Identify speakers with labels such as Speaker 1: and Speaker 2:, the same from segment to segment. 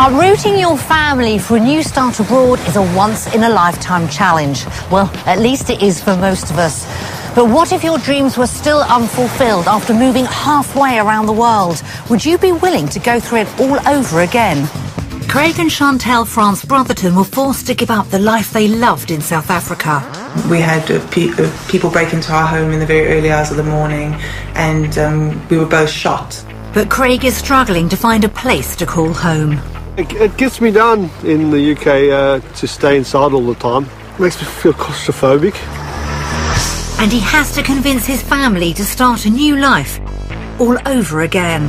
Speaker 1: Uprooting your family for a new start abroad is a once-in-a-lifetime challenge. Well, at least it is for most of us. But what if your dreams were still unfulfilled after moving halfway around the world? Would you be willing to go through it all over again? Craig and Chantel France Brotherton were forced to give up the life they loved in South Africa.
Speaker 2: We had people break into our home in the very early hours of the morning, and we were both shot.
Speaker 1: But Craig is struggling to find a place to call home.
Speaker 3: It gets me down in the UK to stay inside all the time. It makes me feel claustrophobic.
Speaker 1: And he has to convince his family to start a new life all over again.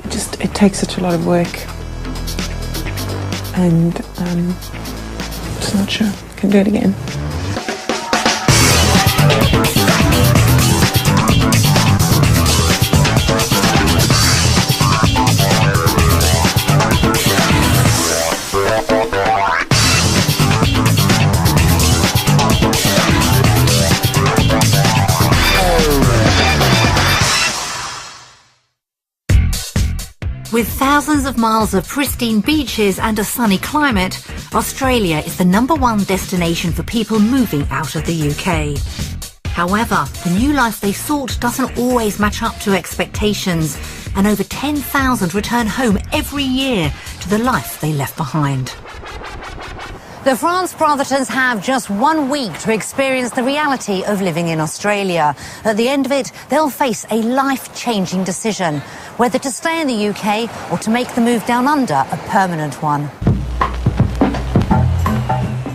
Speaker 4: It takes such a lot of work. And just not sure I can do it again.
Speaker 1: With thousands of miles of pristine beaches and a sunny climate, Australia is the #1 destination for people moving out of the UK. However, the new life they sought doesn't always match up to expectations, and over 10,000 return home every year to the life they left behind. The France Brothertons have just 1 week to experience the reality of living in Australia. At the end of it, they'll face a life-changing decision, whether to stay in the UK or to make the move down under a permanent one.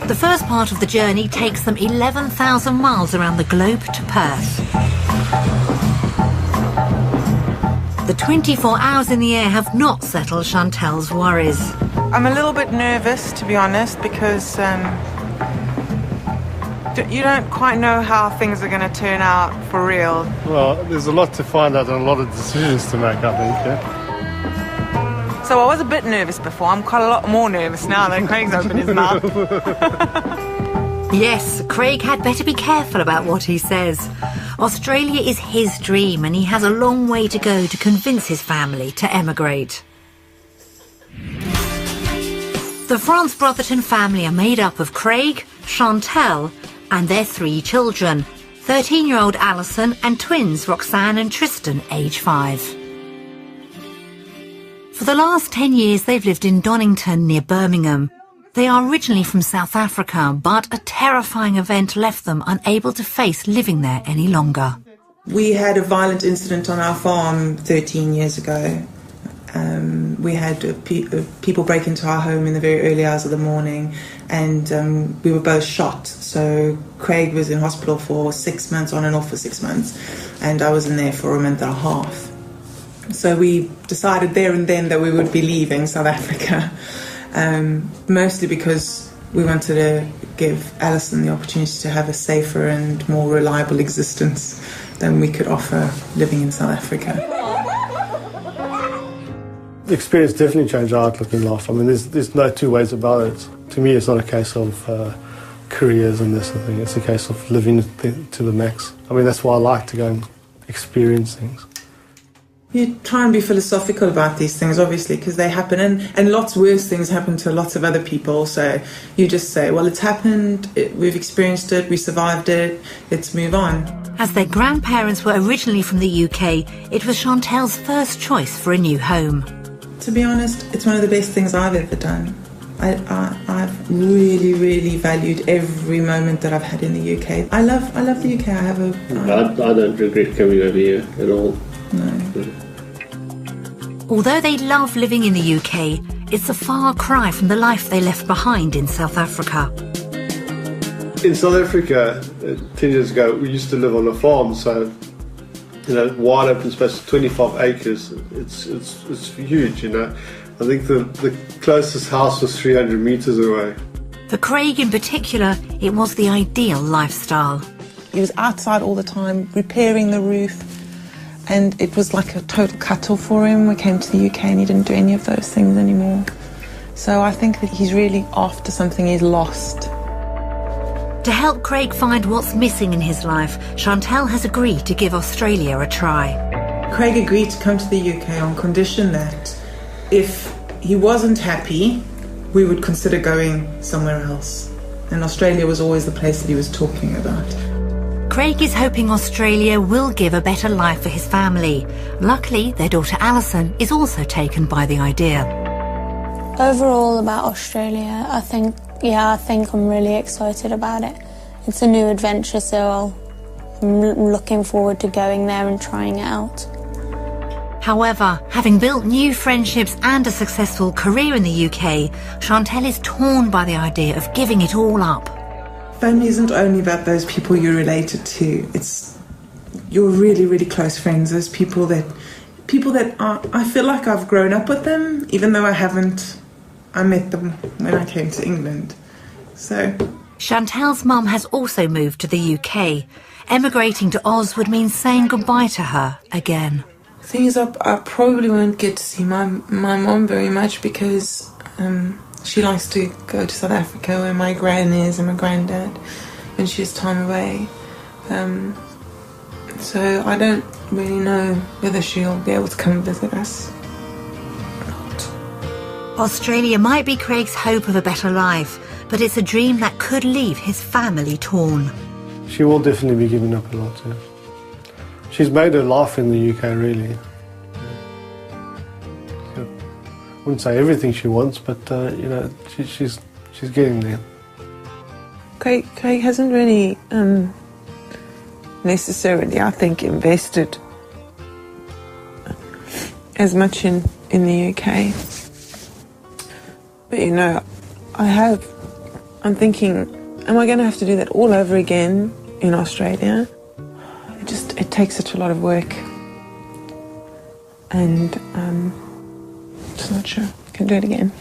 Speaker 1: The first part of the journey takes them 11,000 miles around the globe to Perth. The 24 hours in the air have not settled Chantel's worries.
Speaker 2: I'm a little bit nervous, to be honest, because you don't quite know how things are going to turn out for real.
Speaker 3: Well, there's a lot to find out and a lot of decisions to make, I think, yeah.
Speaker 2: So I was a bit nervous before. I'm quite a lot more nervous now that Craig's opened his mouth.
Speaker 1: Yes, Craig had better be careful about what he says. Australia is his dream, and he has a long way to go to convince his family to emigrate. The France Brotherton family are made up of Craig, Chantel and their 3 children, 13-year-old Alison and twins Roxanne and Tristan, age 5. For the last 10 years they've lived in Donington near Birmingham. They are originally from South Africa, but a terrifying event left them unable to face living there any longer.
Speaker 2: We had a violent incident on our farm 13 years ago. We had people break into our home in the very early hours of the morning, and we were both shot. So Craig was in hospital for 6 months, on and off for 6 months, and I was in there for a month and a half. So we decided there and then that we would be leaving South Africa, mostly because we wanted to give Alison the opportunity to have a safer and more reliable existence than we could offer living in South Africa.
Speaker 3: The experience definitely changed our outlook in life. I mean, there's no two ways about it. To me, it's not a case of careers and this sort of thing. It's a case of living to the max. I mean, that's why I like to go and experience things.
Speaker 2: You try and be philosophical about these things, obviously, because they happen, and lots worse things happen to lots of other people. So you just say, well, it's happened, we've experienced it, we survived it, let's move on.
Speaker 1: As their grandparents were originally from the UK, it was Chantel's first choice for a new home.
Speaker 2: To be honest, it's one of the best things I've ever done. I've really, really valued every moment that I've had in the UK. I love the UK. I
Speaker 5: don't regret coming over here at all.
Speaker 2: No.
Speaker 1: Although they love living in the UK, it's a far cry from the life they left behind in South Africa.
Speaker 3: In South Africa, 10 years ago, we used to live on a farm, so wide open space, 25 acres. It's huge, I think the closest house was 300 metres away.
Speaker 1: For Craig in particular, it was the ideal lifestyle.
Speaker 4: He was outside all the time, repairing the roof, and it was like a total cut-off for him. We came to the UK and he didn't do any of those things anymore. So I think that he's really after something he's lost.
Speaker 1: To help Craig find what's missing in his life, Chantel has agreed to give Australia a try.
Speaker 2: Craig agreed to come to the UK on condition that if he wasn't happy, we would consider going somewhere else. And Australia was always the place that he was talking about.
Speaker 1: Craig is hoping Australia will give a better life for his family. Luckily, their daughter Alison is also taken by the idea.
Speaker 6: Overall about Australia, I think I'm really excited about it. It's a new adventure, so I'm looking forward to going there and trying it out.
Speaker 1: However, having built new friendships and a successful career in the UK, Chantel is torn by the idea of giving it all up.
Speaker 2: Family isn't only about those people you're related to. It's your really, really close friends. Those people that I feel like I've grown up with them, even though I haven't. I met them when I came to England. So
Speaker 1: Chantel's mum has also moved to the UK. Emigrating to Oz would mean saying goodbye to her again.
Speaker 2: The thing is, I probably won't get to see my mum very much because she likes to go to South Africa where my gran is and my granddad when she has time away. So I don't really know whether she'll be able to come and visit us.
Speaker 1: Australia might be Craig's hope of a better life, but it's a dream that could leave his family torn.
Speaker 3: She will definitely be giving up a lot, yeah. She's made her life in the UK, really. I wouldn't say everything she wants, but, she's getting there.
Speaker 4: Craig hasn't really necessarily, I think, invested as much in the UK. But, I'm thinking, am I going to have to do that all over again in Australia? It takes such a lot of work. And just not sure I can do it again.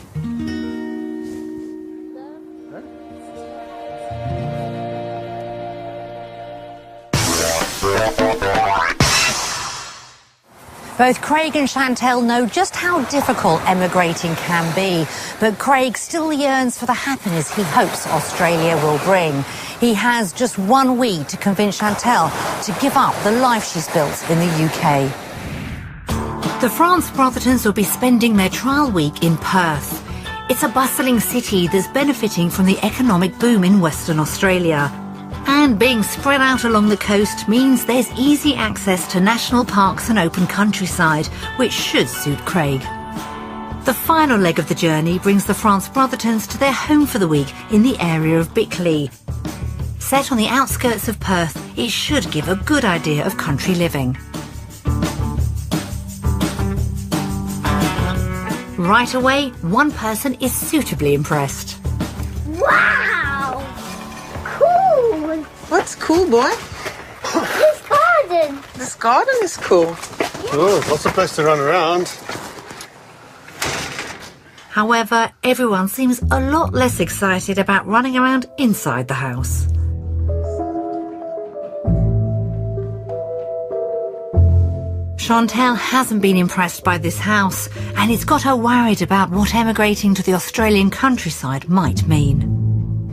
Speaker 1: Both Craig and Chantel know just how difficult emigrating can be, but Craig still yearns for the happiness he hopes Australia will bring. He has just 1 week to convince Chantel to give up the life she's built in the UK. The France Brothertons will be spending their trial week in Perth. It's a bustling city that's benefiting from the economic boom in Western Australia. And being spread out along the coast means there's easy access to national parks and open countryside, which should suit Craig. The final leg of the journey brings the France Brothertons to their home for the week in the area of Bickley. Set on the outskirts of Perth, it should give a good idea of country living. Right away, one person is suitably impressed.
Speaker 7: Wow! Cool!
Speaker 4: What's cool, boy?
Speaker 7: This garden!
Speaker 4: This garden is cool.
Speaker 3: Oh, lots of place to run around.
Speaker 1: However, everyone seems a lot less excited about running around inside the house. Chantel hasn't been impressed by this house, and it's got her worried about what emigrating to the Australian countryside might mean.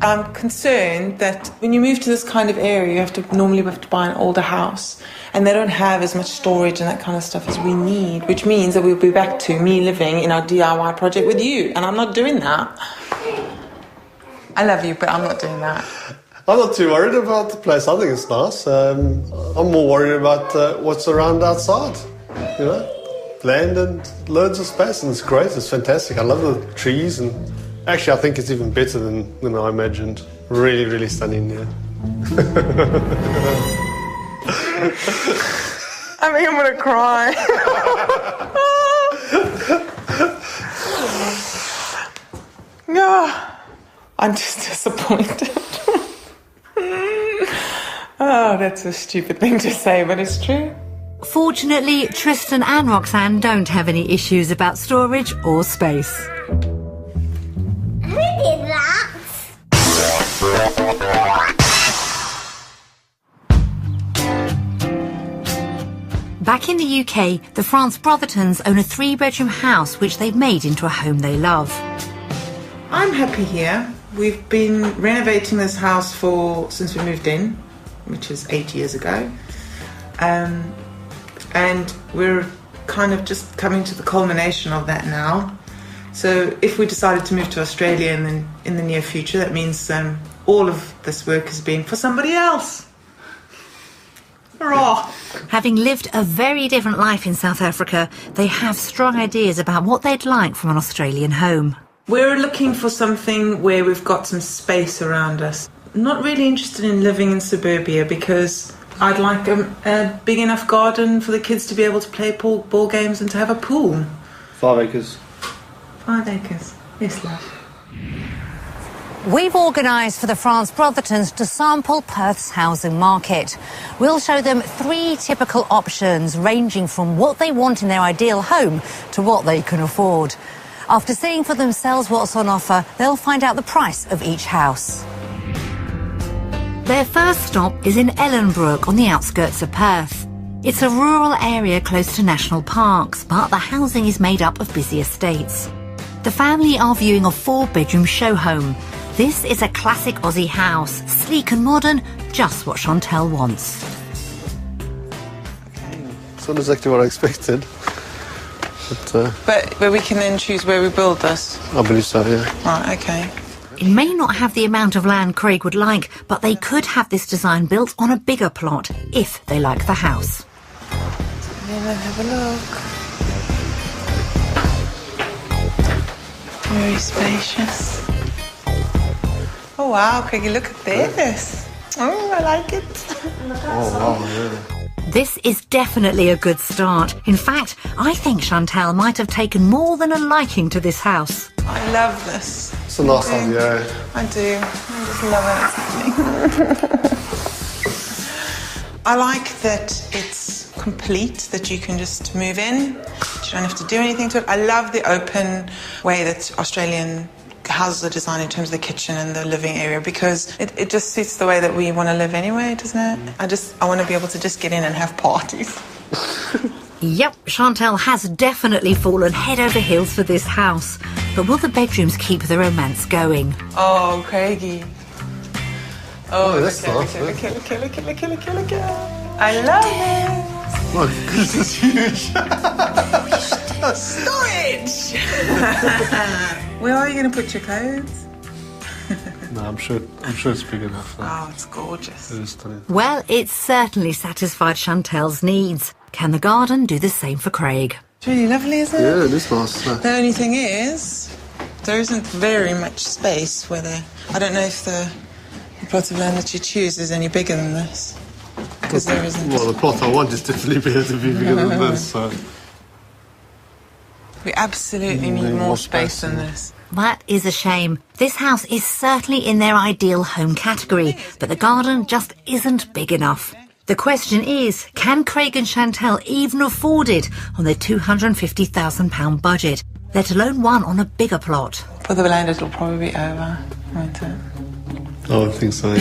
Speaker 2: I'm concerned that when you move to this kind of area, you have to buy an older house, and they don't have as much storage and that kind of stuff as we need, which means that we'll be back to me living in our DIY project with you, and I'm not doing that. I love you, but I'm not doing that.
Speaker 3: I'm not too worried about the place. I think it's nice. I'm more worried about what's around outside. Land and loads of space, and it's great. It's fantastic. I love the trees, and actually I think it's even better than I imagined. Really, really stunning, yeah.
Speaker 2: I think I'm gonna cry. No, I'm just disappointed. Oh, that's a stupid thing to say, but it's true.
Speaker 1: Fortunately, Tristan and Roxanne don't have any issues about storage or space.
Speaker 7: Who did that?
Speaker 1: Back in the UK, the France Brothertons own a 3-bedroom house which they've made into a home they love.
Speaker 2: I'm happy here. We've been renovating this house since we moved in, which is 8 years ago. And we're kind of just coming to the culmination of that now. So if we decided to move to Australia in the near future, that means all of this work is being for somebody else. Hurrah!
Speaker 1: Having lived a very different life in South Africa, they have strong ideas about what they'd like from an Australian home.
Speaker 2: We're looking for something where we've got some space around us. Not really interested in living in suburbia because I'd like a big enough garden for the kids to be able to play ball games and to have a pool.
Speaker 3: 5 acres.
Speaker 2: 5 acres. Yes, love.
Speaker 1: We've organised for the France Brothertons to sample Perth's housing market. We'll show them 3 typical options ranging from what they want in their ideal home to what they can afford. After seeing for themselves what's on offer, they'll find out the price of each house. Their first stop is in Ellenbrook on the outskirts of Perth. It's a rural area close to national parks, but the housing is made up of busy estates. The family are viewing a 4-bedroom show home. This is a classic Aussie house, sleek and modern, just what Chantel wants.
Speaker 3: It's not exactly what I expected.
Speaker 4: But we can then choose where we build this?
Speaker 3: I believe so, yeah.
Speaker 4: Right, okay.
Speaker 1: It may not have the amount of land Craig would like, but they could have this design built on a bigger plot, if they like the house.
Speaker 4: Let's have a look. Very spacious. Oh wow, Craigie, look at this. Oh, I like it.
Speaker 3: Oh, wow, yeah.
Speaker 1: This is definitely a good start. In fact, I think Chantel might have taken more than a liking to this house.
Speaker 4: I love this.
Speaker 3: It's a nice one, yeah.
Speaker 4: I do. I just love it. I like that it's complete, that you can just move in. You don't have to do anything to it. I love the open way that Australian houses are designed in terms of the kitchen and the living area, because it just suits the way that we want to live anyway, doesn't it? I want to be able to just get in and have parties.
Speaker 1: Yep, Chantel has definitely fallen head over heels for this house. But will the bedrooms keep the romance going?
Speaker 4: Oh, Craigie. Oh,
Speaker 3: that's nice.
Speaker 4: Look at. I love it.
Speaker 3: My goodness, it's huge.
Speaker 4: Storage! Where are you going to put your clothes?
Speaker 3: No, I'm sure it's big enough.
Speaker 4: Oh, it's gorgeous.
Speaker 3: It is stunning.
Speaker 1: Well, it's certainly satisfied Chantel's needs. Can the garden do the same for Craig?
Speaker 4: It's really lovely, isn't it?
Speaker 3: Yeah, it is nice.
Speaker 4: The only thing is, there isn't very much space where I don't know if the plot of land that you choose is any bigger than this. Because there isn't.
Speaker 3: Well, the plot I want is definitely bigger than this, so...
Speaker 4: We absolutely need more space than this.
Speaker 1: That is a shame. This house is certainly in their ideal home category, but the garden just isn't big enough. The question is, can Craig and Chantel even afford it on their £250,000 budget, let alone one on a bigger plot?
Speaker 4: For the land, it'll probably be over, won't it?
Speaker 3: I would think so.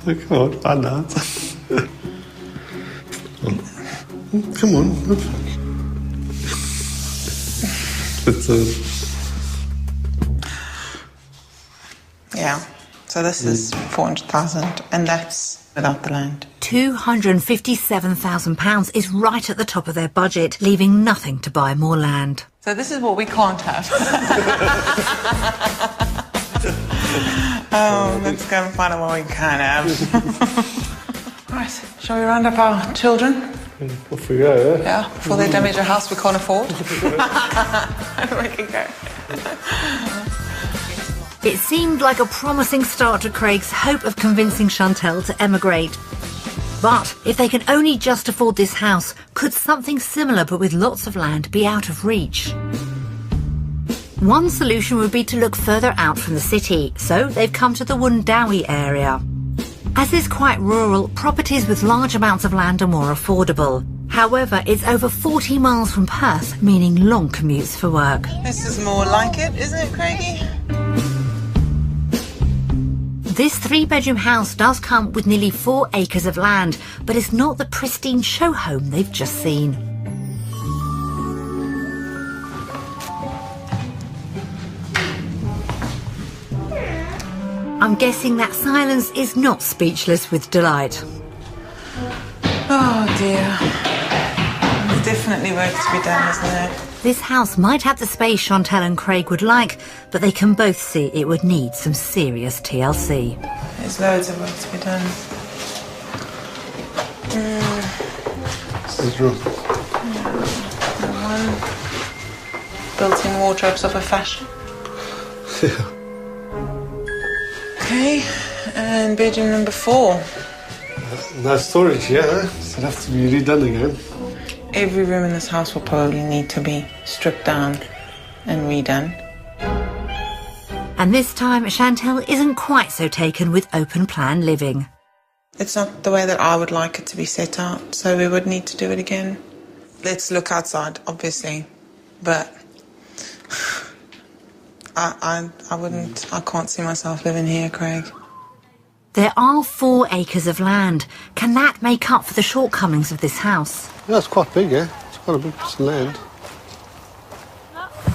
Speaker 3: I can't find that. Come on.
Speaker 4: Yeah, so this is 400,000, and that's without the land.
Speaker 1: £257,000 is right at the top of their budget, leaving nothing to buy more land.
Speaker 4: So this is what we can't have. Oh, let's go and find out what we can have. Right, shall we round up our children?
Speaker 3: Off we go, yeah?
Speaker 4: Yeah, before they damage a house we can't afford. We can go.
Speaker 1: It seemed like a promising start to Craig's hope of convincing Chantel to emigrate. But if they can only just afford this house, could something similar but with lots of land be out of reach? One solution would be to look further out from the city, so they've come to the Wundowie area. As is quite rural, properties with large amounts of land are more affordable. However, it's over 40 miles from Perth, meaning long commutes for work.
Speaker 4: This is more like it, isn't it, Craigie?
Speaker 1: This 3-bedroom house does come with nearly 4 acres of land, but it's not the pristine show home they've just seen. I'm guessing that silence is not speechless with delight.
Speaker 4: Oh dear. There's definitely work to be done, isn't there?
Speaker 1: This house might have the space Chantal and Craig would like, but they can both see it would need some serious TLC.
Speaker 4: There's loads of work to be done.
Speaker 3: This room.
Speaker 4: One built-in wardrobes of a fashion.
Speaker 3: Yeah.
Speaker 4: Okay, and bedroom number 4.
Speaker 3: No storage, yeah. It'll have to be redone again.
Speaker 4: Every room in this house will probably need to be stripped down and redone.
Speaker 1: And this time, Chantal isn't quite so taken with open-plan living.
Speaker 4: It's not the way that I would like it to be set out, so we would need to do it again. Let's look outside, obviously, but I can't see myself living here, Craig.
Speaker 1: There are 4 acres of land. Can that make up for the shortcomings of this house?
Speaker 3: Yeah, it's quite big, yeah. It's quite a big piece of land.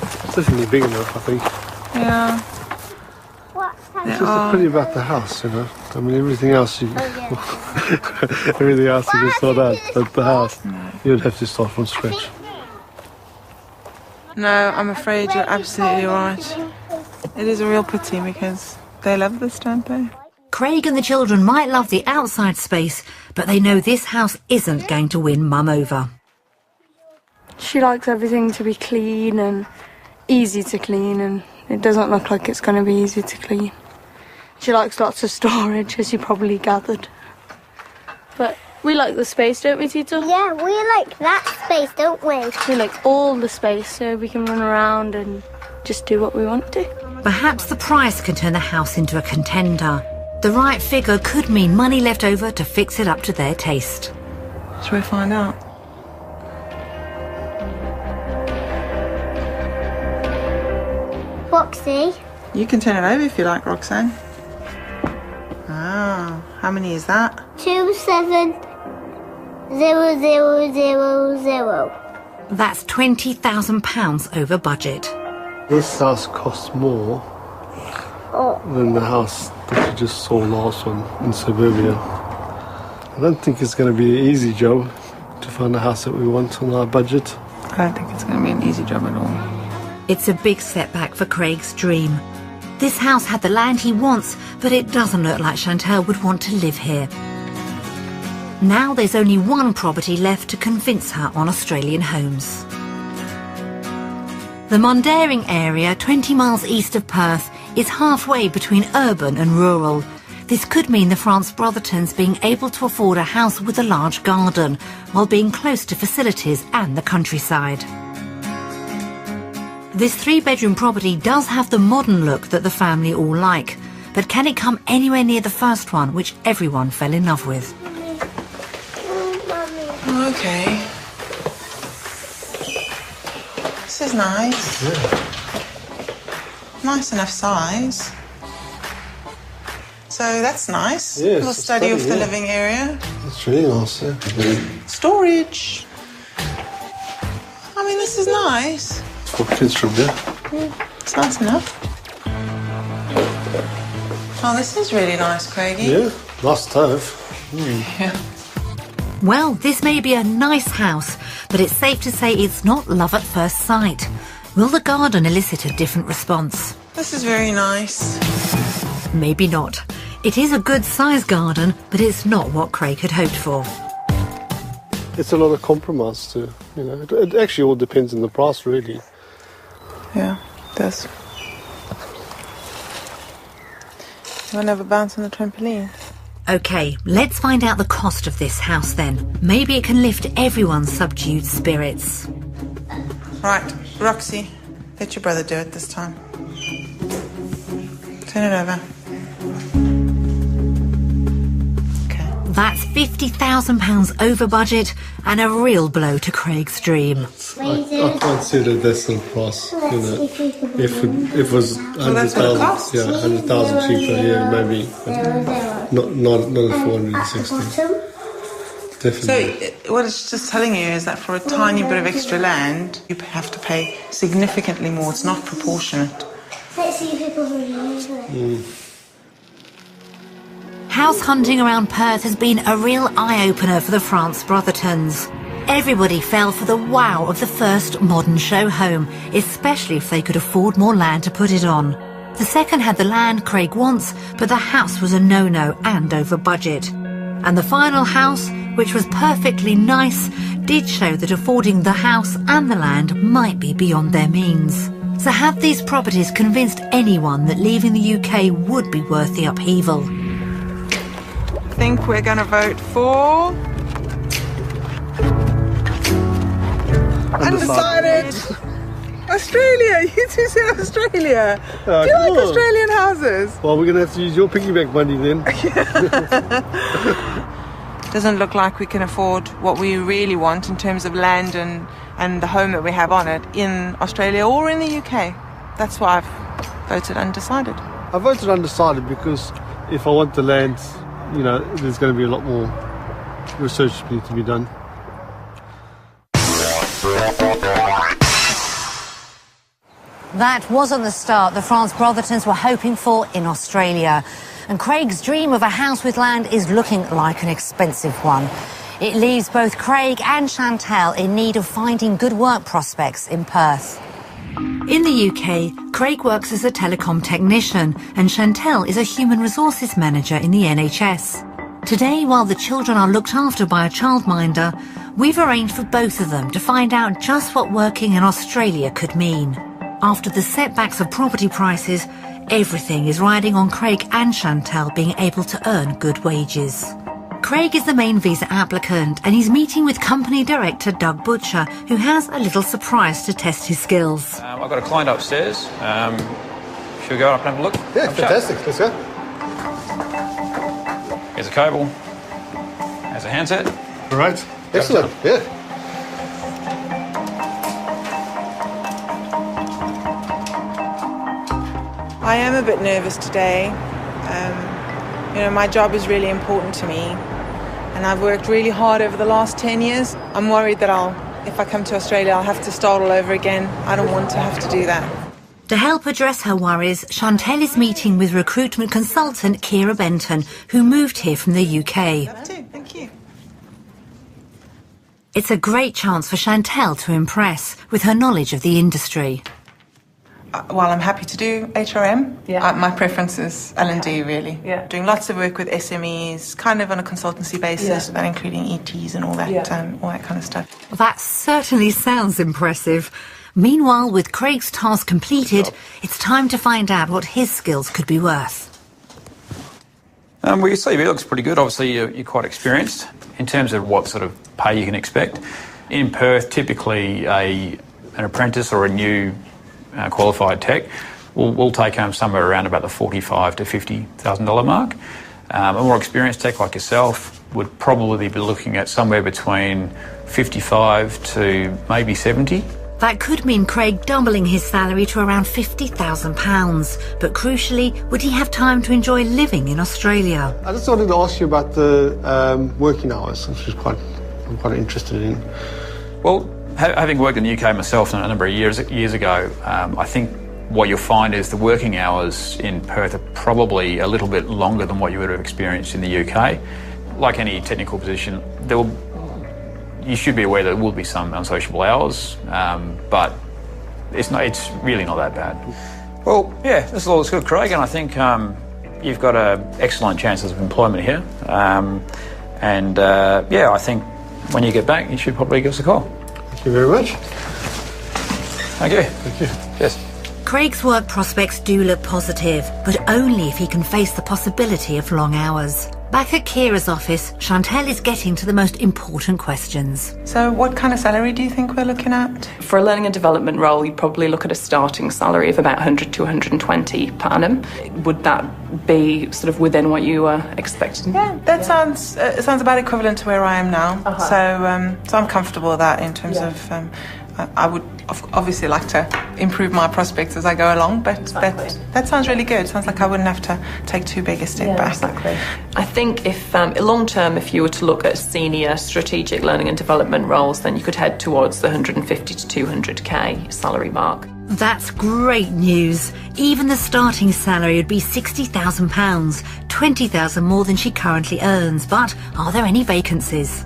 Speaker 3: It's definitely big enough, I think.
Speaker 4: Yeah.
Speaker 3: It's just pretty about the house, you know. I mean, everything else you everything else you can sort out at the house. You'd have to start from scratch.
Speaker 4: No, I'm afraid you're absolutely right. It is a real pity because they love this, don't they?
Speaker 1: Craig and the children might love the outside space, but they know this house isn't going to win Mum over.
Speaker 8: She likes everything to be clean and easy to clean, and it doesn't look like it's going to be easy to clean. She likes lots of storage, as you probably gathered. But we like the space, don't we, Tito?
Speaker 7: Yeah, we like that space, don't we?
Speaker 8: We like all the space so we can run around and just do what we want to.
Speaker 1: Perhaps the price can turn the house into a contender. The right figure could mean money left over to fix it up to their taste.
Speaker 4: Shall we find out?
Speaker 7: Roxy.
Speaker 4: You can turn it over if you like, Roxanne. Ah, how many is that?
Speaker 7: 270000.
Speaker 1: That's £20,000 over budget.
Speaker 3: This house costs more than the house that you just saw last one in suburbia. I don't think it's going to be an easy job to find a house that we want on our budget.
Speaker 4: I don't think it's going to be an easy job at all.
Speaker 1: It's a big setback for Craig's dream. This house had the land he wants, but it doesn't look like Chantal would want to live here. Now there's only one property left to convince her on Australian homes. The Mundaring area, 20 miles east of Perth, is halfway between urban and rural. This could mean the France Brothertons being able to afford a house with a large garden, while being close to facilities and the countryside. This 3-bedroom property does have the modern look that the family all like, but can it come anywhere near the first one, which everyone fell in love with?
Speaker 4: Okay. This is nice.
Speaker 3: Yeah.
Speaker 4: Nice enough size. So that's nice.
Speaker 3: Yeah,
Speaker 4: little
Speaker 3: it's a
Speaker 4: study of the
Speaker 3: yeah.
Speaker 4: living area.
Speaker 3: It's really nice, yeah.
Speaker 4: Storage. I mean, this is nice.
Speaker 3: For kids room, yeah.
Speaker 4: It's nice enough. Oh, this is really nice, Craigie.
Speaker 3: Yeah, nice stove.
Speaker 4: Yeah.
Speaker 1: Well, this may be a nice house, but it's safe to say it's not love at first sight. Will the garden elicit a different response?
Speaker 4: This is very nice.
Speaker 1: Maybe not. It is a good-sized garden, but it's not what Craig had hoped for.
Speaker 3: It's a lot of compromise too, you know. It actually all depends on the price, really.
Speaker 4: Yeah, it does. You want to have a bounce on the trampoline?
Speaker 1: OK, let's find out the cost of this house then. Maybe it can lift everyone's subdued spirits.
Speaker 4: Right, Roxy, let your brother do it this time. Turn it over. Okay.
Speaker 1: That's £50,000 over budget and a real blow to Craig's dream.
Speaker 3: I can't see the decimal price, you know. If it was 100,000, yeah, 100,000 cheaper, yeah, maybe. Not at 460. Definitely.
Speaker 4: So what it's just telling you is that for a tiny bit of extra land, you have to pay significantly more. It's not proportionate.
Speaker 7: Let's see if people really
Speaker 1: House hunting around Perth has been a real eye-opener for the France Brothertons. Everybody fell for the wow of the first modern show home, especially if they could afford more land to put it on. The second had the land Craig wants, but the house was a no-no and over budget. And the final house, which was perfectly nice, did show that affording the house and the land might be beyond their means. So have these properties convinced anyone that leaving the UK would be worth the upheaval?
Speaker 4: I think we're going to vote for... Undecided. Australia. You two say Australia. Do you like Australian houses?
Speaker 3: Well, we're going to have to use your piggyback money then.
Speaker 4: Doesn't look like we can afford what we really want in terms of land and the home that we have on it in Australia or in the UK. That's why I've voted undecided.
Speaker 3: I voted undecided because if I want the land, you know, there's going to be a lot more research need to be done.
Speaker 1: That wasn't the start the France Brothertons were hoping for in Australia. And Craig's dream of a house with land is looking like an expensive one. It leaves both Craig and Chantel in need of finding good work prospects in Perth. In the UK, Craig works as a telecom technician and Chantel is a human resources manager in the NHS. Today, while the children are looked after by a childminder, we've arranged for both of them to find out just what working in Australia could mean. After the setbacks of property prices, everything is riding on Craig and Chantel being able to earn good wages. Craig is the main visa applicant and he's meeting with company director Doug Butcher, who has a little surprise to test his skills.
Speaker 9: I've got a client upstairs. Should we go up and have a look?
Speaker 3: Yeah, fantastic. Let's go.
Speaker 9: Here's a cable. There's a handset.
Speaker 3: All right. Excellent. Yeah.
Speaker 4: I am a bit nervous today. You know, my job is really important to me and I've worked really hard over the last 10 years. I'm worried that if I come to Australia, I'll have to start all over again. I don't want to have to do that.
Speaker 1: To help address her worries, Chantel is meeting with recruitment consultant Kira Benton, who moved here from the UK.
Speaker 4: Thank you.
Speaker 1: It's a great chance for Chantel to impress with her knowledge of the industry.
Speaker 2: Well, I'm happy to do HRM.
Speaker 4: Yeah.
Speaker 2: My preference is L&D, really.
Speaker 4: Yeah.
Speaker 2: Doing lots of work with SMEs, kind of on a consultancy basis, but including ETs and all that kind of stuff.
Speaker 1: That certainly sounds impressive. Meanwhile, with Craig's task completed, it's time to find out what his skills could be worth.
Speaker 9: Well, your CV looks pretty good. Obviously, you're quite experienced in terms of what sort of pay you can expect. In Perth, typically an apprentice or a new qualified tech will take home somewhere around about the $45,000 to $50,000 mark. A more experienced tech like yourself would probably be looking at somewhere between 55 to maybe 70.
Speaker 1: That could mean Craig doubling his salary to around £50,000. But crucially, would he have time to enjoy living in Australia?
Speaker 3: I just wanted to ask you about the working hours, which I'm quite interested in.
Speaker 9: Well, having worked in the UK myself a number of years ago, I think what you'll find is the working hours in Perth are probably a little bit longer than what you would have experienced in the UK. Like any technical position, you should be aware that there will be some unsociable hours, but it's really not that bad. Well, yeah, this all looks good, Craig, and I think you've got excellent chances of employment here. I think when you get back, you should probably give us a call.
Speaker 3: Thank you very much.
Speaker 9: Thank you.
Speaker 3: Thank you.
Speaker 9: Yes.
Speaker 1: Craig's work prospects do look positive, but only if he can face the possibility of long hours. Back at Kira's office, Chantel is getting to the most important questions.
Speaker 2: So what kind of salary do you think we're looking at?
Speaker 10: For a learning and development role, you'd probably look at a starting salary of about 100 to 120 per annum. Would that be sort of within what you were expecting?
Speaker 2: Yeah, that sounds about equivalent to where I am now. So I'm comfortable with that in terms of... I would obviously like to improve my prospects as I go along, but that sounds really good. Sounds like I wouldn't have to take too big a step back.
Speaker 10: Exactly. I think if long term, if you were to look at senior strategic learning and development roles, then you could head towards the 150 to 200k salary mark.
Speaker 1: That's great news. Even the starting salary would be £60,000, $20,000 more than she currently earns. But are there any vacancies?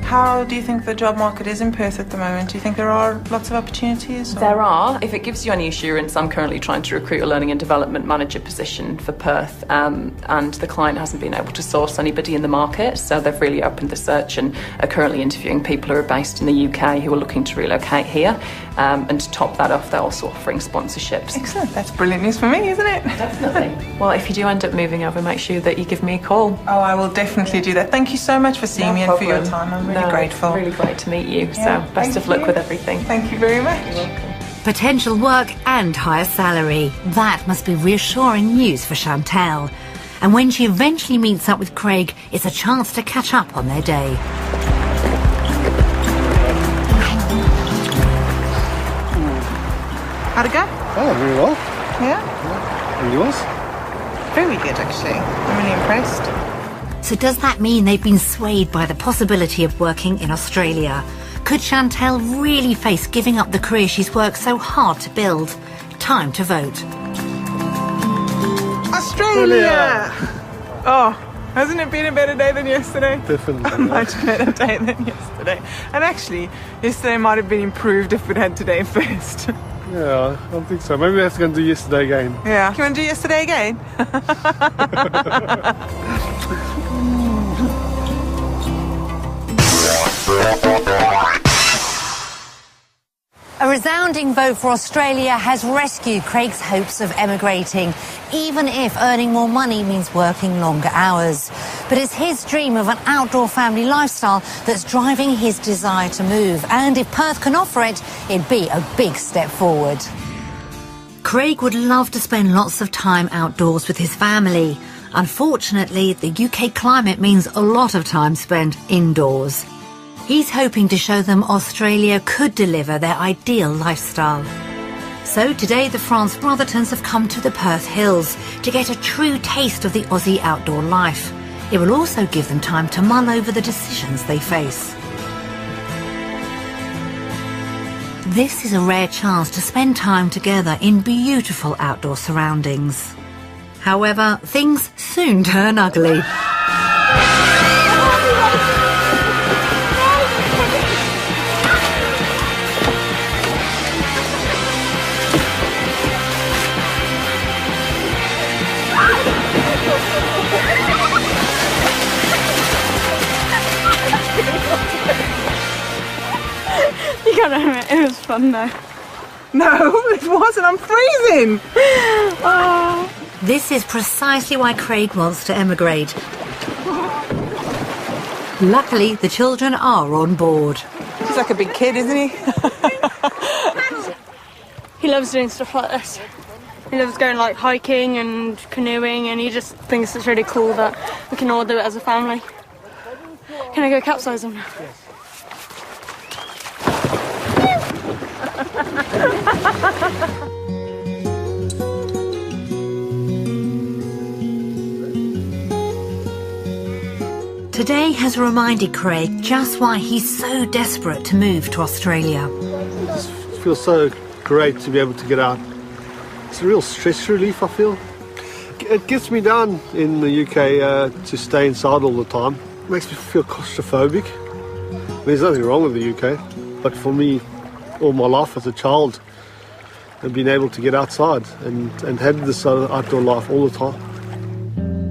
Speaker 2: How do you think the job market is in Perth at the moment? Do you think there are lots of opportunities? Or?
Speaker 10: There are. If it gives you any assurance, I'm currently trying to recruit a learning and development manager position for Perth, and the client hasn't been able to source anybody in the market, so they've really opened the search and are currently interviewing people who are based in the UK who are looking to relocate here. And to top that off, they're also offering sponsorships.
Speaker 2: Excellent. That's brilliant news for me, isn't it?
Speaker 10: Definitely. Well, if you do end up moving over, make sure that you give me a call.
Speaker 2: Oh, I will definitely do that. Thank you so much for seeing me and for your time. I'm really grateful.
Speaker 10: Really great to meet you. So best of luck with everything.
Speaker 2: Thank you very much.
Speaker 10: You're welcome.
Speaker 1: Potential work and higher salary. That must be reassuring news for Chantel. And when she eventually meets up with Craig, it's a chance to catch up on their day.
Speaker 2: How'd it go?
Speaker 3: Oh, very well.
Speaker 2: Yeah?
Speaker 3: And yours?
Speaker 2: Very good, actually. I'm really impressed.
Speaker 1: So does that mean they've been swayed by the possibility of working in Australia? Could Chantel really face giving up the career she's worked so hard to build? Time to vote.
Speaker 2: Australia! Oh, hasn't it been a better day than yesterday?
Speaker 3: Definitely.
Speaker 2: A much better day than yesterday. And actually, yesterday might have been improved if we'd had today first.
Speaker 3: Yeah, I don't think so. Maybe we have to go and do yesterday again.
Speaker 2: Yeah. You want to do yesterday again?
Speaker 1: A resounding vote for Australia has rescued Craig's hopes of emigrating, even if earning more money means working longer hours. But it's his dream of an outdoor family lifestyle that's driving his desire to move. And if Perth can offer it, it'd be a big step forward. Craig would love to spend lots of time outdoors with his family. Unfortunately, the UK climate means a lot of time spent indoors. He's hoping to show them Australia could deliver their ideal lifestyle. So today the France Brothertons have come to the Perth Hills to get a true taste of the Aussie outdoor life. It will also give them time to mull over the decisions they face. This is a rare chance to spend time together in beautiful outdoor surroundings. However, things soon turn ugly.
Speaker 8: You gotta admit, it was fun though.
Speaker 2: No, it wasn't. I'm freezing.
Speaker 8: Oh.
Speaker 1: This is precisely why Craig wants to emigrate. Luckily, the children are on board.
Speaker 2: He's like a big kid, isn't he?
Speaker 8: He loves doing stuff like this. He loves going like hiking and canoeing, and he just thinks it's really cool that we can all do it as a family. Can I go capsize him now?
Speaker 1: Today has reminded Craig just why he's so desperate to move to Australia.
Speaker 3: It feels so great to be able to get out. It's a real stress relief, I feel. It gets me down in the UK to stay inside all the time. It makes me feel claustrophobic. There's nothing wrong with the UK, but for me, all my life as a child, I've been able to get outside and had this outdoor life all the time.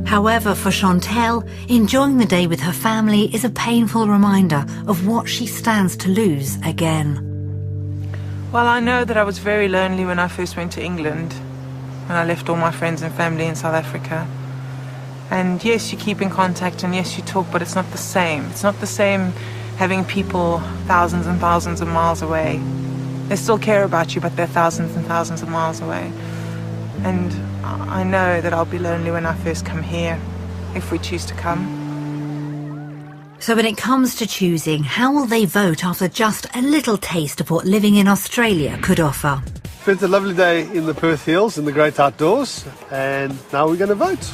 Speaker 1: However, for Chantel, enjoying the day with her family is a painful reminder of what she stands to lose again.
Speaker 2: Well, I know that I was very lonely when I first went to England, when I left all my friends and family in South Africa. And yes, you keep in contact and yes, you talk, but it's not the same. It's not the same having people thousands and thousands of miles away. They still care about you, but they're thousands and thousands of miles away. And I know that I'll be lonely when I first come here, if we choose to come.
Speaker 1: So when it comes to choosing, how will they vote after just a little taste of what living in Australia could offer?
Speaker 3: Spent a lovely day in the Perth Hills in the great outdoors, and now we're going to vote.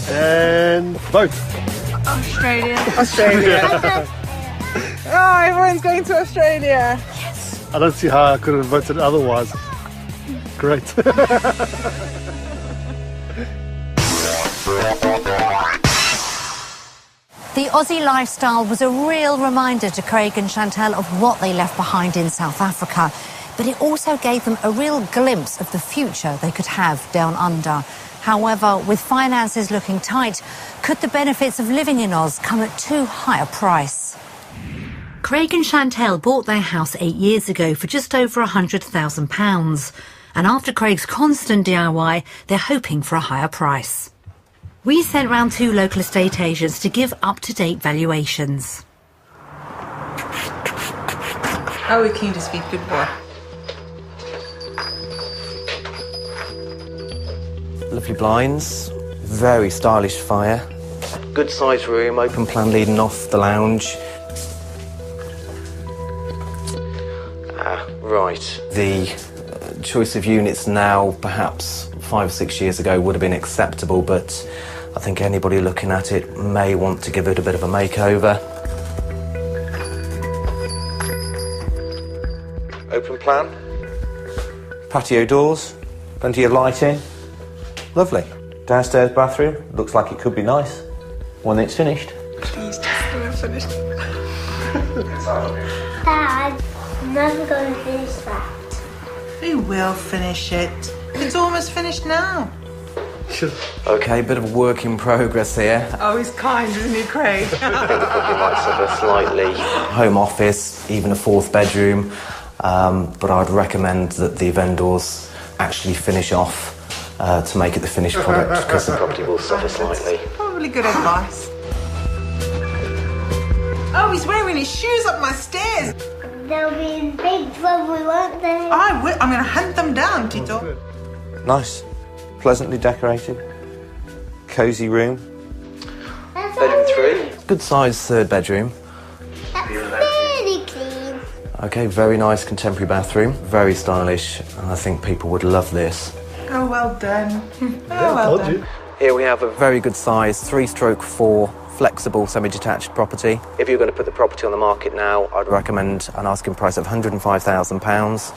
Speaker 3: And vote.
Speaker 8: Australia.
Speaker 2: Australia. Oh, everyone's going to Australia.
Speaker 3: Yes. I don't see how I could have voted otherwise. Great.
Speaker 1: The Aussie lifestyle was a real reminder to Craig and Chantel of what they left behind in South Africa, but it also gave them a real glimpse of the future they could have down under. However, with finances looking tight, could the benefits of living in Oz come at too high a price? Craig and Chantel bought their house 8 years ago for just over £100,000. And after Craig's constant DIY, they're hoping for a higher price. We sent round 2 local estate agents to give up-to-date valuations.
Speaker 2: Oh, we're keen to speak, good boy.
Speaker 11: Lovely blinds, very stylish fire. Good sized room, open plan leading off the lounge. Right. The choice of units now, perhaps 5 or 6 years ago, would have been acceptable, but I think anybody looking at it may want to give it a bit of a makeover. Open plan. Patio doors, plenty of lighting. Lovely. Downstairs bathroom, looks like it could be nice when it's finished.
Speaker 2: Please just let it finish.
Speaker 7: Dad, I'm never going to finish that.
Speaker 2: We will finish it. It's almost finished now.
Speaker 11: Okay, bit of a work in progress here.
Speaker 2: Oh, he's kind, isn't he, Craig?
Speaker 11: You might suffer slightly. Home office, even a 4th bedroom. But I'd recommend that the vendors actually finish off to make it the finished product, because the property will suffer slightly.
Speaker 2: Probably good advice. Oh, he's wearing his shoes up my stairs.
Speaker 7: They'll be in big trouble, won't they?
Speaker 2: I'm going to hunt them down, Tito.
Speaker 11: Nice. Pleasantly decorated. Cosy room. Bedroom 3. Good sized 3rd bedroom.
Speaker 7: That's really clean.
Speaker 11: Okay, very nice contemporary bathroom. Very stylish, and I think people would love this.
Speaker 2: Oh, well done. Oh, well done.
Speaker 11: Here we have a very good size 3/4 flexible semi-detached property. If you're going to put the property on the market now, I'd recommend an asking price of £105,000.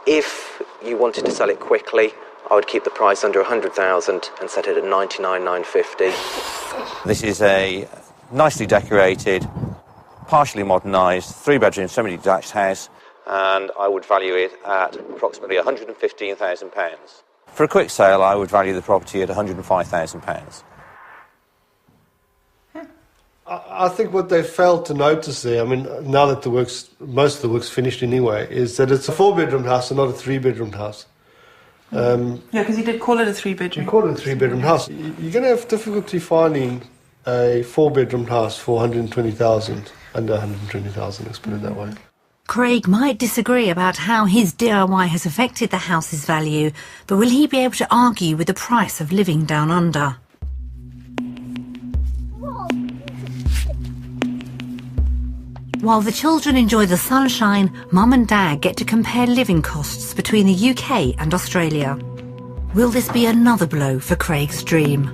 Speaker 11: If you wanted to sell it quickly, I would keep the price under £100,000 and set it at £99,950. This is a nicely decorated, partially modernised, 3-bedroom semi-detached house, and I would value it at approximately £115,000. For a quick sale, I would value the property at £105,000.
Speaker 3: I think what they failed to notice there, I mean, now that most of the work's finished anyway, is that it's a 4-bedroom house and not a 3-bedroom house.
Speaker 2: Yeah, because he did call it a 3-bedroom.
Speaker 3: You call it a 3-bedroom house. You're going to have difficulty finding a 4-bedroom house for $120,000, under $120,000, let's put it that way.
Speaker 1: Craig might disagree about how his DIY has affected the house's value, but will he be able to argue with the price of living down under? While the children enjoy the sunshine, Mum and Dad get to compare living costs between the UK and Australia. Will this be another blow for Craig's dream?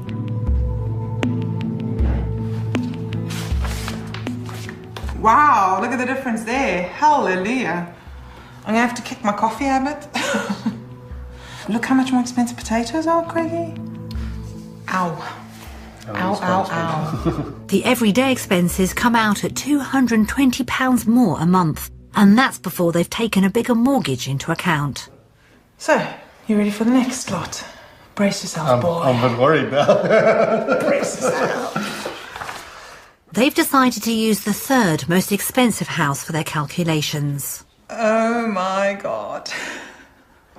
Speaker 2: Wow, look at the difference there. Hallelujah. I'm going to have to kick my coffee habit. Look how much more expensive potatoes are, Craigie. Ow. Ow, ow, ow.
Speaker 1: The everyday expenses come out at £220 more a month, and that's before they've taken a bigger mortgage into account.
Speaker 2: So, you ready for the next lot? Brace yourself, boy.
Speaker 3: I'm a bit worried now.
Speaker 2: Brace yourself.
Speaker 1: They've decided to use the 3rd most expensive house for their calculations.
Speaker 2: Oh my God.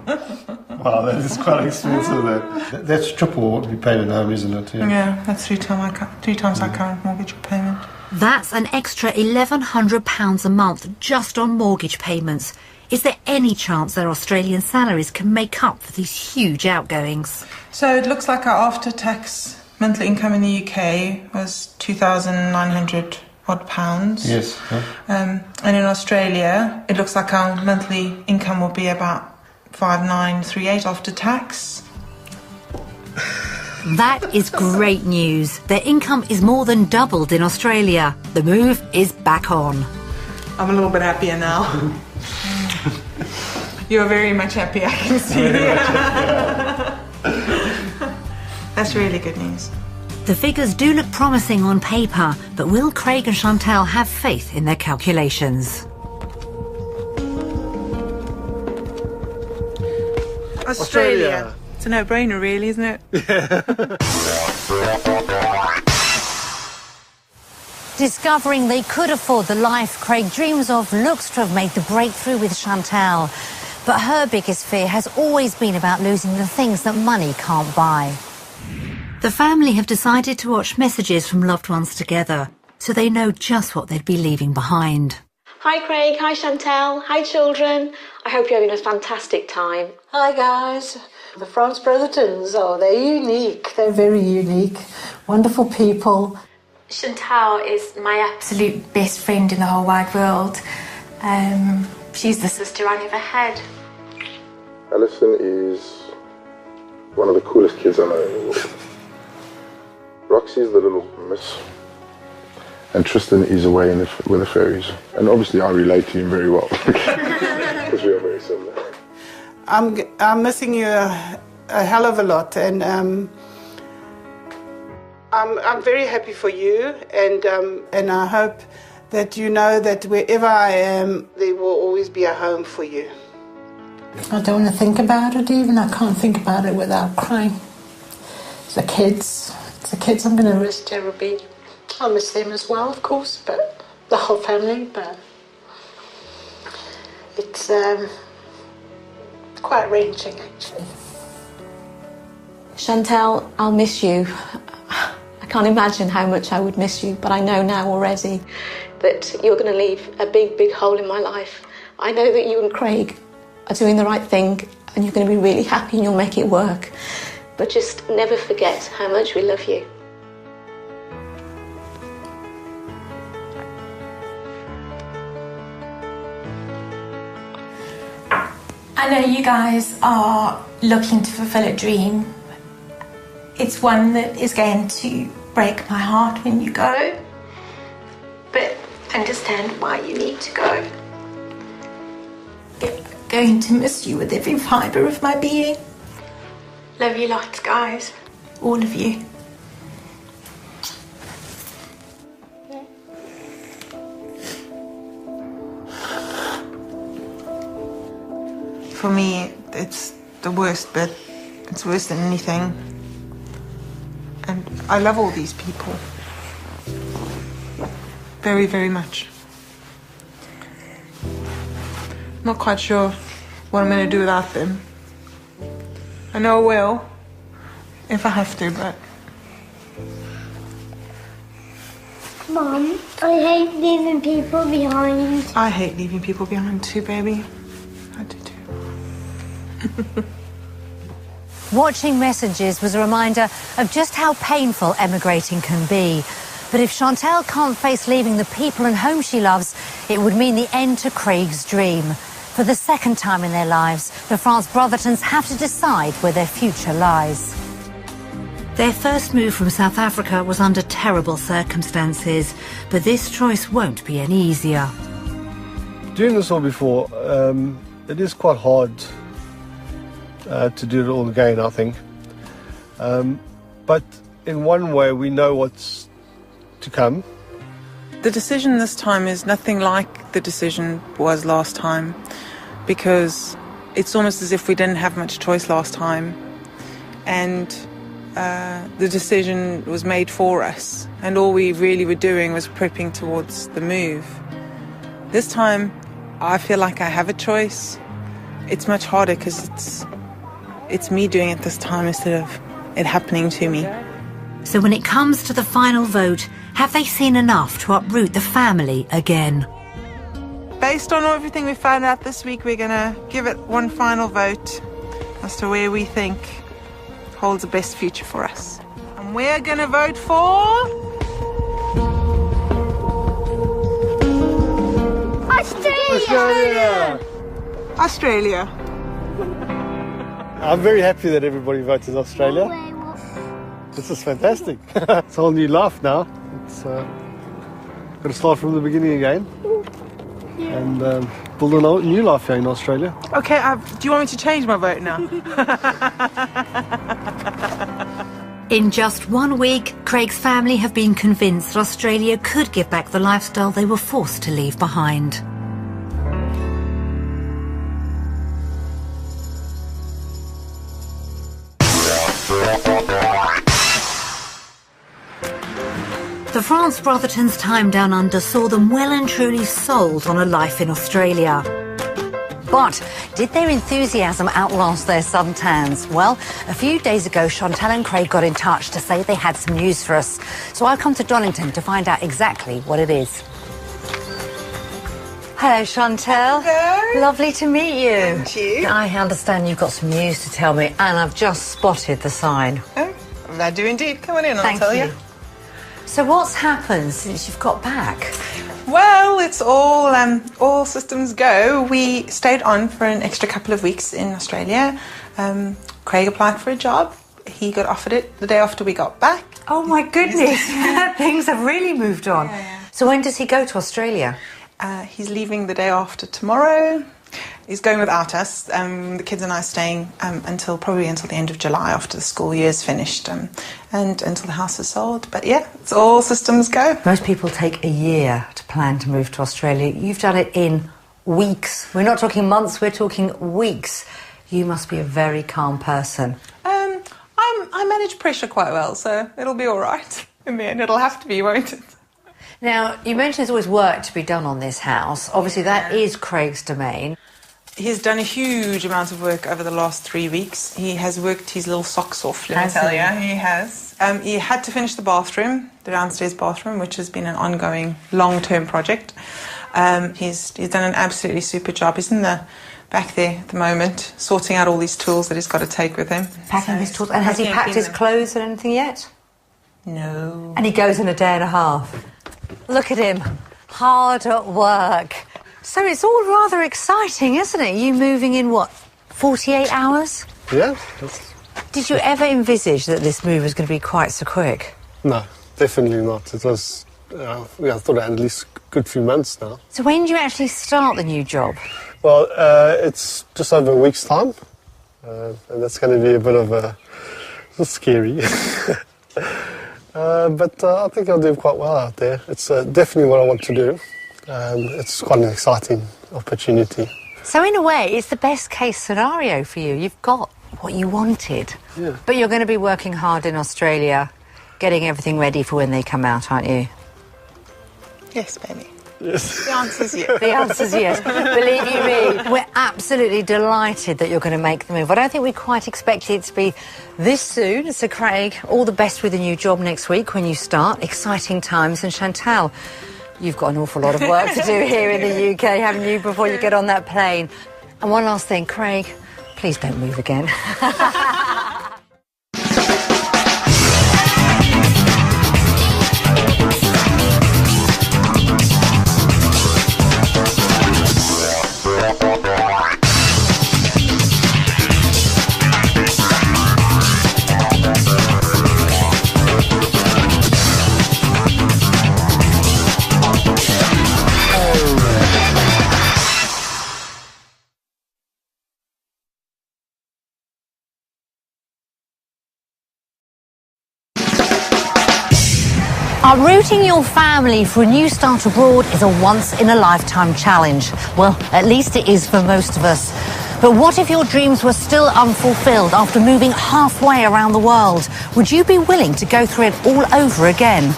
Speaker 3: Wow, that is quite expensive there. That's triple what we paid at home, isn't it?
Speaker 2: Yeah, that's 3 times our current mortgage payment.
Speaker 1: That's an extra £1,100 a month just on mortgage payments. Is there any chance their Australian salaries can make up for these huge outgoings?
Speaker 2: So it looks like our after-tax monthly income in the UK was £2,900 odd pounds.
Speaker 3: Yes. Yeah.
Speaker 2: And in Australia, it looks like our monthly income will be about 5,938 after tax.
Speaker 1: That is great news. Their income is more than doubled in Australia. The move is back on.
Speaker 2: I'm a little bit happier now. You're very much happy, I can see. That's really good news.
Speaker 1: The figures do look promising on paper, but will Craig and Chantal have faith in their calculations?
Speaker 4: Australia. It's a no-brainer, really, isn't it?
Speaker 1: Discovering they could afford the life Craig dreams of looks to have made the breakthrough with Chantal. But her biggest fear has always been about losing the things that money can't buy. The family have decided to watch messages from loved ones together, so they know just what they'd be leaving behind.
Speaker 12: Hi Craig, hi Chantal, hi children. I hope you're having a fantastic time.
Speaker 13: Hi guys. The France Brothertons, they're unique. They're very unique. Wonderful people.
Speaker 14: Chantal is my absolute best friend in the whole wide world. She's the sister I never had.
Speaker 15: Alison is one of the coolest kids I know in the world. Roxy's the little miss. And Tristan is away with the fairies. And obviously I relate to him very well. Because we are very similar.
Speaker 13: I'm missing you a hell of a lot, and I'm very happy for you, and I hope that you know that wherever I am, there will always be a home for you.
Speaker 16: I don't want to think about it even. I can't think about it without crying. It's the kids I'm going to miss terribly. I'll miss them as well, of course, but the whole family, but it's quite wrenching, actually.
Speaker 12: Chantal, I'll miss you. I can't imagine how much I would miss you, but I know now already that you're going to leave a big, big hole in my life. I know that you and Craig are doing the right thing and you're going to be really happy and you'll make it work. But just never forget how much we love you.
Speaker 14: I know you guys are looking to fulfill a dream. It's one that is going to break my heart when you go, but understand why you need to go. I'm going to miss you with every fibre of my being. Love you lots, guys. All of you.
Speaker 4: For me, it's the worst bit. It's worse than anything. And I love all these people. Very, very much. Not quite sure what I'm going to do without them. I know I will, if I have to, but...
Speaker 7: Mum, I hate leaving people behind.
Speaker 4: I hate leaving people behind too, baby. I do too.
Speaker 1: Watching messages was a reminder of just how painful emigrating can be. But if Chantal can't face leaving the people and home she loves, it would mean the end to Craig's dream. For the second time in their lives, the France Brothertons have to decide where their future lies. Their first move from South Africa was under terrible circumstances, but this choice won't be any easier.
Speaker 3: Doing this all before, it is quite hard to do it all again, I think. But in one way, we know what's to come.
Speaker 4: The decision this time is nothing like the decision was last time, because it's almost as if we didn't have much choice last time, and the decision was made for us, and all we really were doing was prepping towards the move. This time, I feel like I have a choice. It's much harder because it's me doing it this time instead of it happening to me.
Speaker 1: So when it comes to the final vote, have they seen enough to uproot the family again?
Speaker 4: Based on everything we found out this week, we're going to give it one final vote as to where we think holds the best future for us. And we're going to vote for...
Speaker 7: Australia!
Speaker 4: Australia.
Speaker 3: I'm very happy that everybody voted Australia. This is fantastic. It's a whole new life now. It's got to start from the beginning again and build a new life here in Australia.
Speaker 4: Okay, do you want me to change my vote now?
Speaker 1: In just 1 week, Craig's family have been convinced that Australia could give back the lifestyle they were forced to leave behind. The France Brotherton's time down under saw them well and truly sold on a life in Australia. But did their enthusiasm outlast their suntans? Well, a few days ago, Chantal and Craig got in touch to say they had some news for us. So I've come to Donington to find out exactly what it is. Hello, Chantal.
Speaker 4: Hello.
Speaker 1: Lovely to meet you.
Speaker 4: And you.
Speaker 1: I understand you've got some news to tell me, and I've just spotted the sign.
Speaker 4: Oh, I do indeed. Come on in,
Speaker 1: Thank
Speaker 4: I'll tell
Speaker 1: you. So what's happened since you've got back?
Speaker 4: Well, it's all systems go. We stayed on for an extra couple of weeks in Australia. Craig applied for a job. He got offered it the day after we got back.
Speaker 1: Oh my goodness, things have really moved on.
Speaker 4: Yeah.
Speaker 1: So when does he go to Australia?
Speaker 4: He's leaving the day after tomorrow. He's going without us. The kids and I are staying probably until the end of July after the school year's finished and until the house is sold. But yeah, it's all systems go.
Speaker 1: Most people take a year to plan to move to Australia. You've done it in weeks. We're not talking months, we're talking weeks. You must be a very calm person.
Speaker 4: I manage pressure quite well, so it'll be all right. In the end, it'll have to be, won't it?
Speaker 1: Now, you mentioned there's always work to be done on this house. Obviously, that is Craig's domain.
Speaker 4: He's done a huge amount of work over the last 3 weeks. He has worked his little socks off, let me tell you. He has. He had to finish the bathroom, the downstairs bathroom, which has been an ongoing long-term project. He's done an absolutely super job. He's in the back there at the moment, sorting out all these tools that he's got to take with him.
Speaker 1: Packing his tools. And has he packed his clothes and anything yet?
Speaker 4: No.
Speaker 1: And he goes in a day and a half. Look at him, hard at work. So it's all rather exciting, isn't it? You moving in, what, 48 hours?
Speaker 3: Yeah.
Speaker 1: Did you ever envisage that this move was going to be quite so quick?
Speaker 3: No, definitely not. It was, I thought I had at least a good few months now.
Speaker 1: So when do you actually start the new job?
Speaker 3: Well, it's just over a week's time. And that's going to be a bit of a scary. But I think I'll do quite well out there. It's definitely what I want to do. It's quite an exciting opportunity.
Speaker 1: So in a way, it's the best case scenario for you. You've got what you wanted.
Speaker 3: Yeah.
Speaker 1: But you're going to be working hard in Australia, getting everything ready for when they come out, aren't you?
Speaker 4: Yes, baby.
Speaker 3: Yes.
Speaker 4: The answer's yes.
Speaker 1: The answer's yes. Believe you me, we're absolutely delighted that you're going to make the move. I don't think we quite expected it to be this soon. So, Craig, all the best with the new job next week when you start. Exciting times. And Chantal, you've got an awful lot of work to do here in the UK, haven't you, before you get on that plane? And one last thing, Craig, please don't move again. Uprooting your family for a new start abroad is a once-in-a-lifetime challenge. Well, at least it is for most of us. But what if your dreams were still unfulfilled after moving halfway around the world? Would you be willing to go through it all over again?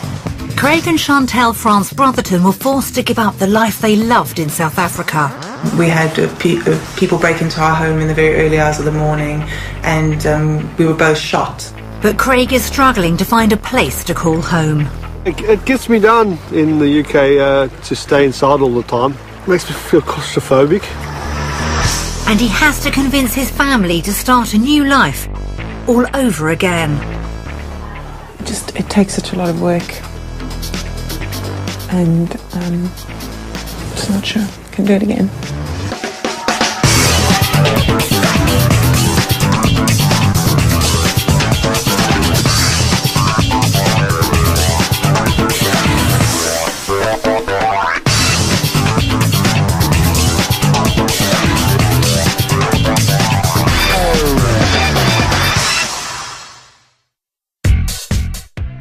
Speaker 1: Craig and Chantal France Brotherton were forced to give up the life they loved in South Africa.
Speaker 2: We had people break into our home in the very early hours of the morning, and we were both shot.
Speaker 1: But Craig is struggling to find a place to call home.
Speaker 3: It gets me down in the UK to stay inside all the time. It makes me feel claustrophobic.
Speaker 1: And he has to convince his family to start a new life all over again.
Speaker 4: It takes such a lot of work. And I'm just not sure I can do it again.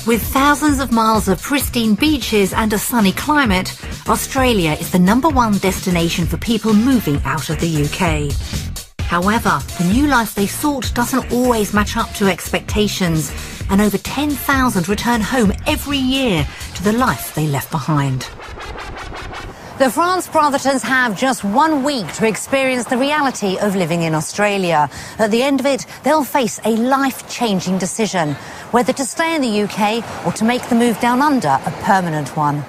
Speaker 1: With thousands of miles of pristine beaches and a sunny climate, Australia is the #1 destination for people moving out of the UK. However, the new life they sought doesn't always match up to expectations, and over 10,000 return home every year to the life they left behind.
Speaker 17: The France Brothertons have just 1 week to experience the reality of living in Australia. At the end of it, they'll face a life-changing decision, whether to stay in the UK or to make the move down under a permanent one.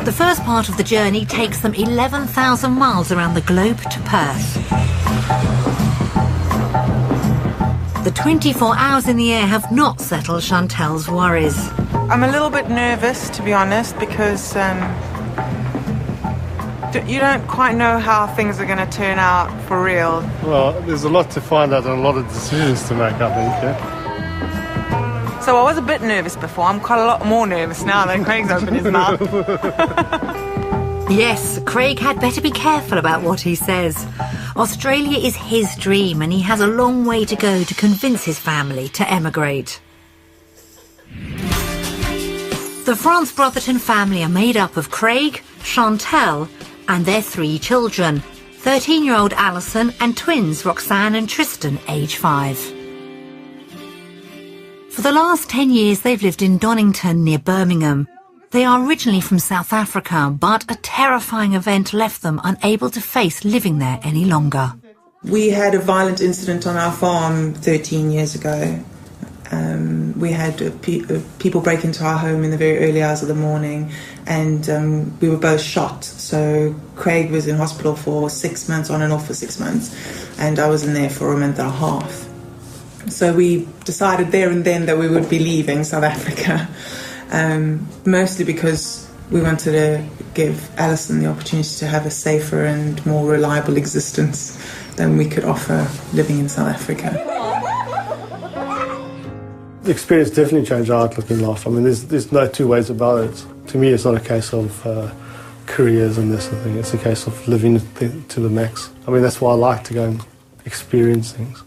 Speaker 1: The first part of the journey takes them 11,000 miles around the globe to Perth. The 24 hours in the air have not settled Chantel's worries.
Speaker 4: I'm a little bit nervous, to be honest, because you don't quite know how things are going to turn out for real.
Speaker 3: Well, there's a lot to find out and a lot of decisions to make, I think, yeah.
Speaker 4: So I was a bit nervous before. I'm quite a lot more nervous now that Craig's opened his mouth.
Speaker 1: Yes, Craig had better be careful about what he says. Australia is his dream and he has a long way to go to convince his family to emigrate. The France Brotherton family are made up of Craig, Chantel and their 3 children, 13-year-old Alison and twins Roxanne and Tristan, age 5. For the last 10 years they've lived in Donington near Birmingham. They are originally from South Africa, but a terrifying event left them unable to face living there any longer.
Speaker 2: We had a violent incident on our farm 13 years ago. We had people break into our home in the very early hours of the morning, and we were both shot. So Craig was in hospital for 6 months, on and off for 6 months, and I was in there for a month and a half. So we decided there and then that we would be leaving South Africa, mostly because we wanted to give Alison the opportunity to have a safer and more reliable existence than we could offer living in South Africa.
Speaker 3: The experience definitely changed our outlook in life. I mean, there's no two ways about it. To me, it's not a case of careers and this sort of thing. It's a case of living to the max. I mean, that's why I like to go and experience things.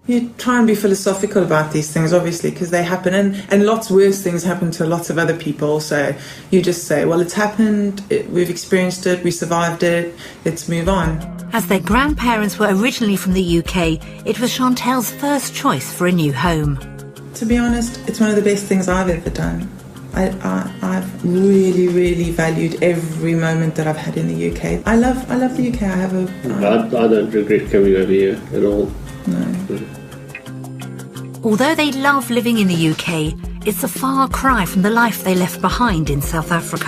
Speaker 2: You try and be philosophical about these things, obviously, because they happen, and lots worse things happen to lots of other people. So you just say, well, it's happened, we've experienced it, we survived it, let's move on.
Speaker 1: As their grandparents were originally from the UK, it was Chantel's first choice for a new home.
Speaker 2: To be honest, it's one of the best things I've ever done. I've really, really valued every moment that I've had in the UK. I love the UK. I
Speaker 5: don't regret coming over here at all.
Speaker 2: No.
Speaker 1: Although they love living in the UK, it's a far cry from the life they left behind in South Africa.